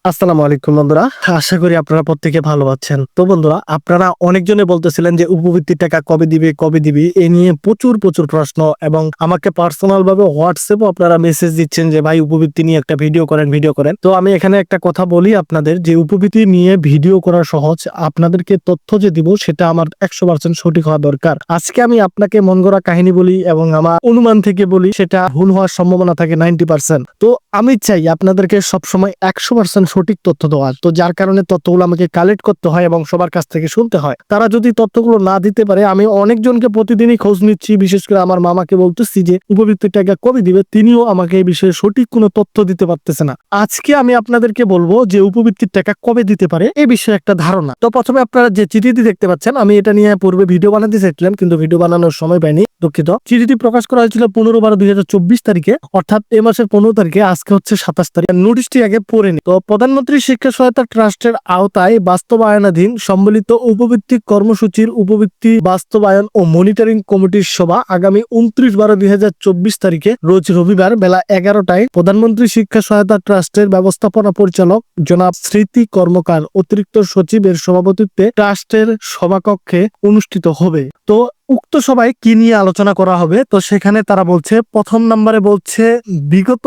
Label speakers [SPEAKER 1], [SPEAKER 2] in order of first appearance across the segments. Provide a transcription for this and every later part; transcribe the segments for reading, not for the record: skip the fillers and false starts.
[SPEAKER 1] আসসালামু আলাইকুম বন্ধুরা, আশা করি আপনারা প্রত্যেকে ভালো আছেন। তো বন্ধুরা, আপনারা অনেকজনে বলতেছিলেন যে উপবৃত্তির টাকা কবে দিবি এ নিয়ে প্রচুর প্রশ্ন, এবং আমাকে পার্সোনাল ভাবে হোয়াটসঅ্যাপও আপনারা মেসেজ দিচ্ছেন যে ভাই উপবৃত্তি নিয়ে একটা ভিডিও করেন। তো আমি এখানে একটা কথা বলি আপনাদের, যে উপবৃত্তি নিয়ে ভিডিও করা সহজ, আপনাদেরকে তথ্য যে দিব সেটা আমার 100% সঠিক হওয়া দরকার। আজকে আমি আপনাকে মন গড়া কাহিনী বলি এবং আমার অনুমান থেকে বলি, সেটা ভুল হওয়ার সম্ভাবনা থাকে 90%। তো আমি চাই আপনাদেরকে সবসময় 100% সঠিক তথ্য দেওয়ার। তো যার কারণে তথ্যগুলো আমাকে কালেক্ট করতে হয় এবং সবার কাছ থেকে শুনতে হয়। তারা যদি তথ্যগুলো না দিতে পারে, আমি অনেকজনকে প্রতিদিনই খোঁজ নিচ্ছি, বিশেষ করে আমার মামাকে বলতেছি যে উপবৃত্তির টাকা কবে দিবে, তিনিও আমাকে এই বিষয়ে সঠিক কোনো তথ্য দিতে পারতেছে না। আজকে আমি আপনাদেরকে বলবো যে উপবৃত্তির টাকা কবে দিতে পারে এই বিষয়ে একটা ধারণা। তো প্রথমে আপনারা যে চিঠিটি দেখতে পাচ্ছেন, আমি এটা নিয়ে পূর্বে ভিডিও বানাতে চাইছিলাম কিন্তু ভিডিও বানানোর সময় পাইনি, দুঃখিত। চিঠিটি প্রকাশ করা হয়েছিল 15/12/2024 তারিখে, অর্থাৎ এই মাসের 15 তারিখে। আজকে হচ্ছে 27 তারিখ। নোটিশটি আগে পড়ে নি। তো প্রধানমন্ত্রী শিক্ষা সহায়তা ট্রাস্টের আওতায় বাস্তবায়নাধীন সম্মিলিত উপবৃত্তি কর্মসূচির উপবৃত্তি বাস্তবায়ন ও মনিটরিং কমিটির সভা আগামী 29/12/2024 তারিখে রোজ রবিবার বেলা 11টায় প্রধানমন্ত্রী শিক্ষা সহায়তা ট্রাস্টের ব্যবস্থাপনা পরিচালক জনাব স্মৃতি কর্মকার অতিরিক্ত সচিবের সভাপতিত্বে ট্রাস্টের সভাকক্ষে অনুষ্ঠিত হবে। তো উক্ত সভায় কি নিয়ে আলোচনা করা হবে, তো সেখানে তারা বলছে, প্রথম নম্বরে বলছে বিগত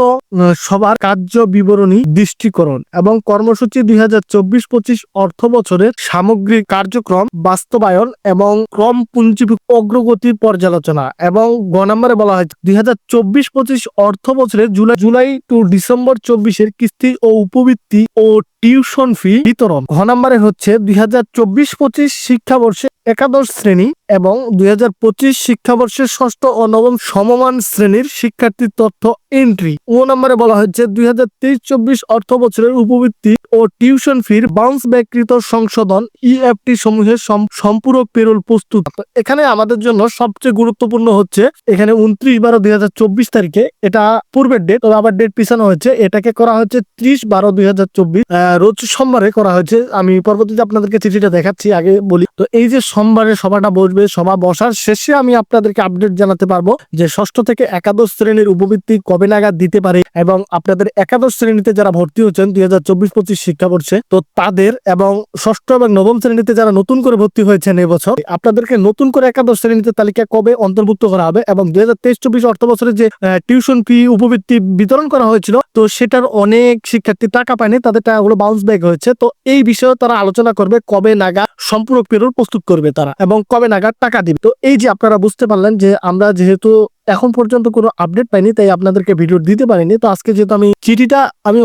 [SPEAKER 1] সবার কার্য বিবরণী দৃষ্টিকরণ এবং কর্মসূচি 2024-25 অর্থ বছরের সামগ্রিক কার্যক্রম বাস্তবায়ন এবং ক্রম পুঞ্জীভুক্ত অগ্রগতির পর্যালোচনা। এবং গ নম্বরে বলা হয় 2024-25 অর্থ বছরের জুলাই টু ডিসেম্বর 24-এর কিস্তি ও উপবৃত্তি ও টিউশন ফি বিতরণ। ঘ নম্বরে হচ্ছে 2024-25 শিক্ষাবর্ষে একাদশ শ্রেণী এবং 2025 শিক্ষাবর্ষে ষষ্ঠ ও নবম সমমান শ্রেণীর শিক্ষার্থীর তথ্য এন্ট্রি। ও নম্বরে বলা হচ্ছে 2023-24 অর্থ বছরের উপবৃত্তি ও টিউশন ফির বাউন্স ব্যাকৃত সংশোধন ইএফটি সমূহের সম্পূরক পেরোল প্রস্তুত। এখানে আমাদের জন্য সবচেয়ে গুরুত্বপূর্ণ হচ্ছে এখানে 29/12/2024 তারিখে, এটা পূর্বের ডেট, তবে আবার ডেট পিছানো হয়েছে। এটাকে করা হচ্ছে 30/12/2024 রোজ সোমবারে করা হয়েছে। আমি পরবর্তীতে আপনাদেরকে চিঠিটা দেখাচ্ছি, আগে বলি। তো এই যে সোমবারে সভাটা বসবে, সভা বসার শেষে আমি আপনাদেরকে আপডেট জানাতে পারবো যে ষষ্ঠ থেকে একাদশ শ্রেণীর উপবৃত্তি কবে নাগাদ দিতে পারে, এবং আপনাদের একাদশ শ্রেণীতে যারা ভর্তি হচ্ছেন 2024-25 শিক্ষাবর্ষে, তো তাদের, এবং ষষ্ঠ এবং নবম শ্রেণীতে যারা নতুন করে ভর্তি হয়েছেন এবছর, আপনাদেরকে নতুন করে একাদশ শ্রেণীতে তালিকা কবে অন্তর্ভুক্ত করা হবে, এবং 2023-24 অর্থ বছরে যে টিউশন ফি উপবৃত্তি বিতরণ করা হয়েছিল, তো সেটার অনেক শিক্ষার্থী টাকা পায়নি, তাদের টাকাগুলো বাউন্স ব্যাক হয়েছে। তো এই বিষয়ে তারা আলোচনা করবে কবে নাগাদ সম্পূরক পেরোল প্রস্তুত করবে তারা, এবং কবে নাগাদ টাকা দিবে। তো এই যে আপনারা বুঝতে পারলেন যে আমরা যেহেতু এখন পর্যন্ত কোনো আপডেট পাইনি, তাই আপনাদেরকে ভিডিও দিতে পারিনি। তো আজকে যেহেতু আমি চিঠিটা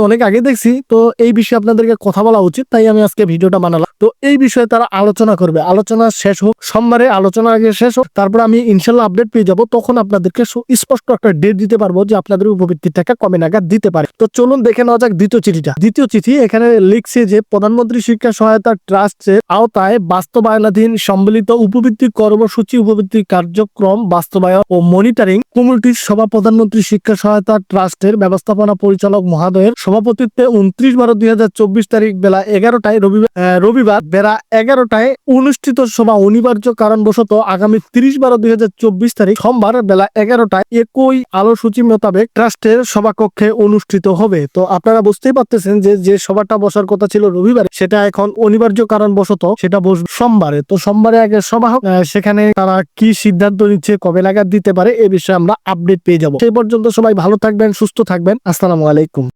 [SPEAKER 1] অনেক আগে দেখছি, তো এই বিষয়ে আপনাদেরকে কথা বলা উচিত, তাই আমি আজকে ভিডিওটা বানালাম। তো এই বিষয়ে তারা আলোচনা করবে, আলোচনা শেষ হোক, সোমবারে আলোচনা আগে শেষ হোক, তারপর আমি ইনশাল্লাহ আপডেট পেয়ে যাবো। তখন আপনাদেরকে স্পষ্ট একটা ডেট দিতে পারবো যে আপনাদের উপবৃত্তির টাকা কবে নাগাদ দিতে পারে। তো চলুন দেখে নেওয়া যাক দ্বিতীয় চিঠিটা। দ্বিতীয় চিঠি এখানে লিখছে যে প্রধানমন্ত্রী শিক্ষা সহায়তা ট্রাস্টের আওতায় বাস্তবায়নাধীন সম্মিলিত উপবৃত্তি কর্মসূচি উপবৃত্তি কার্যক্রম বাস্তবায়ন ও মনিটরিং কমিটির সভা প্রধানমন্ত্রী শিক্ষা সহায়তা ট্রাস্টের ব্যবস্থাপনা পরিচালক মহোদয়ের সভাপতিত্বে 29/12/2024 তারিখ বেলা 11টায় রবিবার বেলা 11টায় অনুষ্ঠিত সভা অনিবার্য কারণবশত আগামী 30/12/2024 তারিখ সোমবার বেলা 11টায় একই আলোসূচি মোতাবেক ট্রাস্টের সভাকক্ষে অনুষ্ঠিত হবে। তো আপনারা বুঝতেই পারতেছেন যে সভাটা বসার কথা ছিল রবিবারে, সেটা এখন অনিবার্য কারণবশত সেটা বসবে সোমবারে। তো সোমবারে আগে সভা হোক, সেখানে তারা কি সিদ্ধান্ত নিচ্ছে, কবে নাগাদ দিতে পারে, এ বিষয়ে আমরা আপডেট পেয়ে যাব। সেই পর্যন্ত সবাই ভালো থাকবেন, সুস্থ থাকবেন। আসসালামু আলাইকুম।